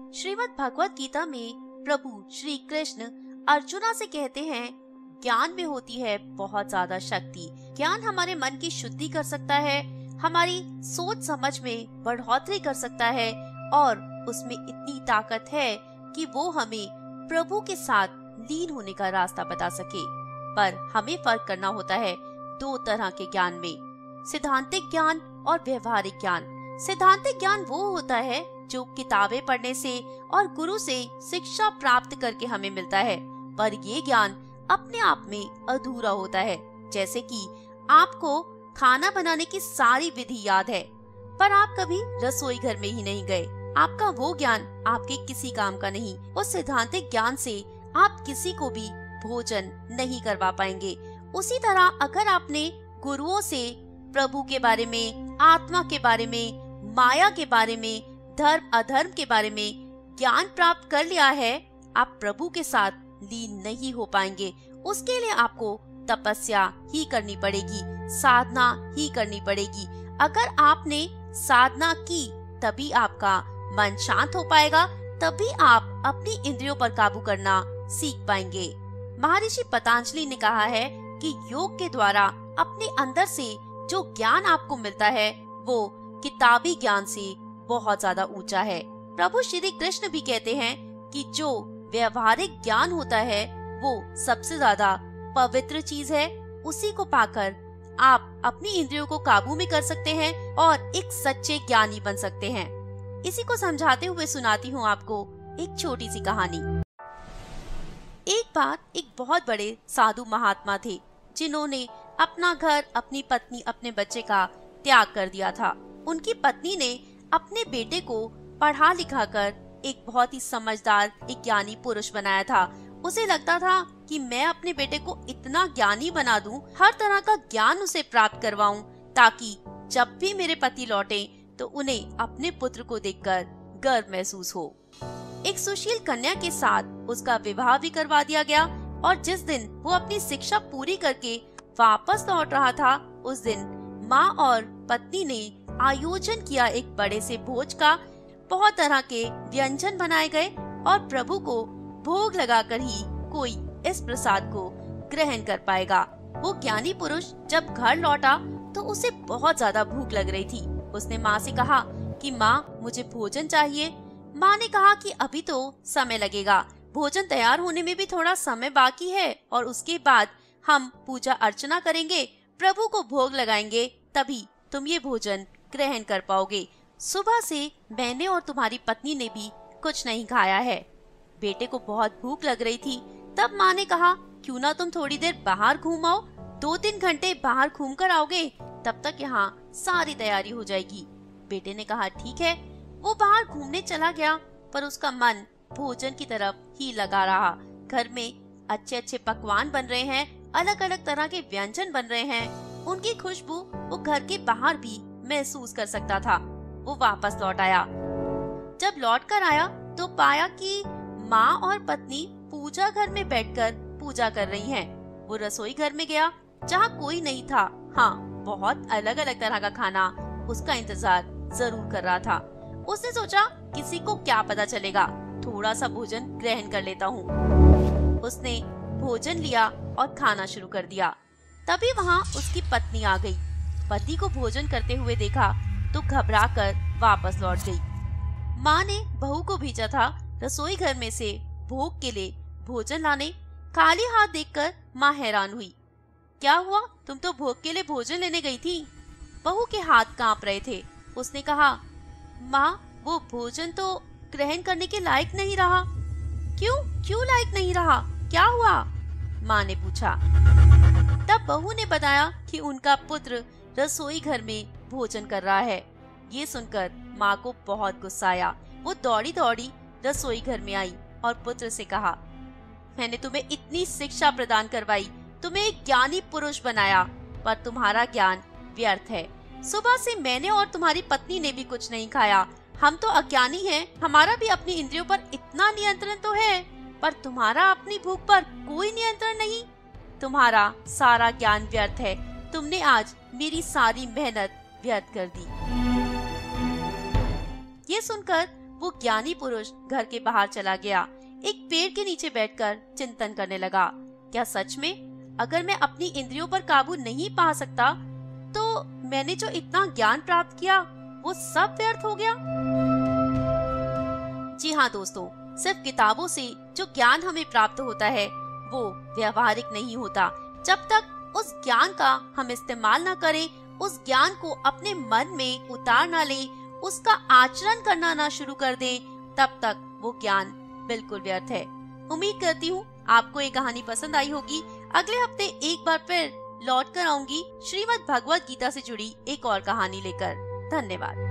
श्रीमद् भगवत गीता में प्रभु श्री कृष्ण अर्जुना से कहते हैं, ज्ञान में होती है बहुत ज्यादा शक्ति। ज्ञान हमारे मन की शुद्धि कर सकता है, हमारी सोच समझ में बढ़ोतरी कर सकता है और उसमें इतनी ताकत है कि वो हमें प्रभु के साथ लीन होने का रास्ता बता सके। पर हमें फर्क करना होता है दो तरह के ज्ञान में, सिद्धांतिक ज्ञान और व्यवहारिक ज्ञान। सिद्धांतिक ज्ञान वो होता है जो किताबें पढ़ने से और गुरु से शिक्षा प्राप्त करके हमें मिलता है, पर ये ज्ञान अपने आप में अधूरा होता है। जैसे कि आपको खाना बनाने की सारी विधि याद है, पर आप कभी रसोई घर में ही नहीं गए। आपका वो ज्ञान आपके किसी काम का नहीं। उस सिद्धांतिक ज्ञान से आप किसी को भी भोजन नहीं करवा पाएंगे। उसी तरह अगर आपने गुरुओं से प्रभु के बारे में, आत्मा के बारे में, माया के बारे में, धर्म अधर्म के बारे में ज्ञान प्राप्त कर लिया है, आप प्रभु के साथ लीन नहीं हो पाएंगे। उसके लिए आपको तपस्या ही करनी पड़ेगी, साधना ही करनी पड़ेगी। अगर आपने साधना की तभी आपका मन शांत हो पाएगा, तभी आप अपनी इंद्रियों पर काबू करना सीख पाएंगे। महर्षि पतंजलि ने कहा है कि योग के द्वारा अपने अंदर से जो ज्ञान आपको मिलता है वो किताबी ज्ञान से बहुत ज्यादा ऊंचा है। प्रभु श्री कृष्ण भी कहते हैं कि जो व्यवहारिक ज्ञान होता है वो सबसे ज्यादा पवित्र चीज है। उसी को पाकर आप अपनी इंद्रियों को काबू में कर सकते हैं और एक सच्चे ज्ञानी बन सकते हैं। इसी को समझाते हुए सुनाती हूँ आपको एक छोटी सी कहानी। एक बार एक बहुत बड़े साधु महात्मा थे जिन्होंने अपना घर, अपनी पत्नी, अपने बच्चे का त्याग कर दिया था। उनकी पत्नी ने अपने बेटे को पढ़ा लिखा कर एक बहुत ही समझदार, एक ज्ञानी पुरुष बनाया था। उसे लगता था कि मैं अपने बेटे को इतना ज्ञानी बना दूं, हर तरह का ज्ञान उसे प्राप्त करवाऊं, ताकि जब भी मेरे पति लौटे तो उन्हें अपने पुत्र को देखकर गर्व महसूस हो। एक सुशील कन्या के साथ उसका विवाह भी करवा दिया गया और जिस दिन वो अपनी शिक्षा पूरी करके वापस लौट रहा था, उस दिन माँ और पत्नी ने आयोजन किया एक बड़े से भोज का। बहुत तरह के व्यंजन बनाए गए और प्रभु को भोग लगाकर ही कोई इस प्रसाद को ग्रहण कर पाएगा। वो ज्ञानी पुरुष जब घर लौटा तो उसे बहुत ज्यादा भूख लग रही थी। उसने माँ से कहा कि माँ, मुझे भोजन चाहिए। माँ ने कहा कि अभी तो समय लगेगा, भोजन तैयार होने में भी थोड़ा समय बाकी है और उसके बाद हम पूजा अर्चना करेंगे, प्रभु को भोग लगाएंगे, तभी तुम ये भोजन ग्रहण कर पाओगे। सुबह से मैंने और तुम्हारी पत्नी ने भी कुछ नहीं खाया है। बेटे को बहुत भूख लग रही थी। तब माँ ने कहा, क्यों ना तुम थोड़ी देर बाहर घूम आओ, 2-3 घंटे बाहर घूम कर आओगे, तब तक यहाँ सारी तैयारी हो जाएगी। बेटे ने कहा ठीक है। वो बाहर घूमने चला गया, पर उसका मन भोजन की तरफ ही लगा रहा। घर में अच्छे अच्छे पकवान बन रहे हैं, अलग अलग तरह के व्यंजन बन रहे हैं। उनकी खुशबू वो घर के बाहर भी महसूस कर सकता था। वो वापस लौट आया। जब लौट कर आया तो पाया कि माँ और पत्नी पूजा घर में बैठकर पूजा कर रही हैं। वो रसोई घर में गया जहाँ कोई नहीं था। हाँ, बहुत अलग अलग तरह का खाना उसका इंतजार जरूर कर रहा था। उसने सोचा किसी को क्या पता चलेगा, थोड़ा सा भोजन ग्रहण कर लेता हूँ। उसने भोजन लिया और खाना शुरू कर दिया। तभी वहाँ उसकी पत्नी आ गई। पति को भोजन करते हुए देखा तो घबराकर वापस लौट गई। माँ ने बहू को भेजा था रसोई घर में से भोग के लिए भोजन लाने। खाली हाथ देखकर माँ हैरान हुई। क्या हुआ, तुम तो भोग के लिए भोजन लेने गई थी। बहू के हाथ कांप रहे थे। उसने कहा, माँ, वो भोजन तो ग्रहण करने के लायक नहीं रहा। क्यों लायक नहीं रहा, क्या हुआ? माँ ने पूछा। तब बहू ने बताया कि उनका पुत्र रसोई घर में भोजन कर रहा है। ये सुनकर माँ को बहुत गुस्सा आया। वो दौड़ी दौड़ी रसोई घर में आई और पुत्र से कहा, मैंने तुम्हें इतनी शिक्षा प्रदान करवाई, तुम्हें एक ज्ञानी पुरुष बनाया, पर तुम्हारा ज्ञान व्यर्थ है। सुबह से मैंने और तुम्हारी पत्नी ने भी कुछ नहीं खाया। हम तो अज्ञानी हैं, हमारा भी अपनी इंद्रियों पर इतना नियंत्रण तो है, पर तुम्हारा अपनी भूख पर कोई नियंत्रण नहीं। तुम्हारा सारा ज्ञान व्यर्थ है। तुमने आज मेरी सारी मेहनत व्यर्थ कर दी। ये सुनकर वो ज्ञानी पुरुष घर के बाहर चला गया। एक पेड़ के नीचे बैठकर चिंतन करने लगा। क्या सच में अगर मैं अपनी इंद्रियों पर काबू नहीं पा सकता तो मैंने जो इतना ज्ञान प्राप्त किया वो सब व्यर्थ हो गया? जी हाँ दोस्तों, सिर्फ किताबों से जो ज्ञान हमें प्राप्त होता है वो व्यवहारिक नहीं होता। जब तक उस ज्ञान का हम इस्तेमाल न करें, उस ज्ञान को अपने मन में उतार ना लें, उसका आचरण करना ना शुरू कर दें, तब तक वो ज्ञान बिल्कुल व्यर्थ है। उम्मीद करती हूँ आपको ये कहानी पसंद आई होगी। अगले हफ्ते एक बार फिर लौट कर आऊंगी श्रीमद् भगवत गीता से जुड़ी एक और कहानी लेकर। धन्यवाद।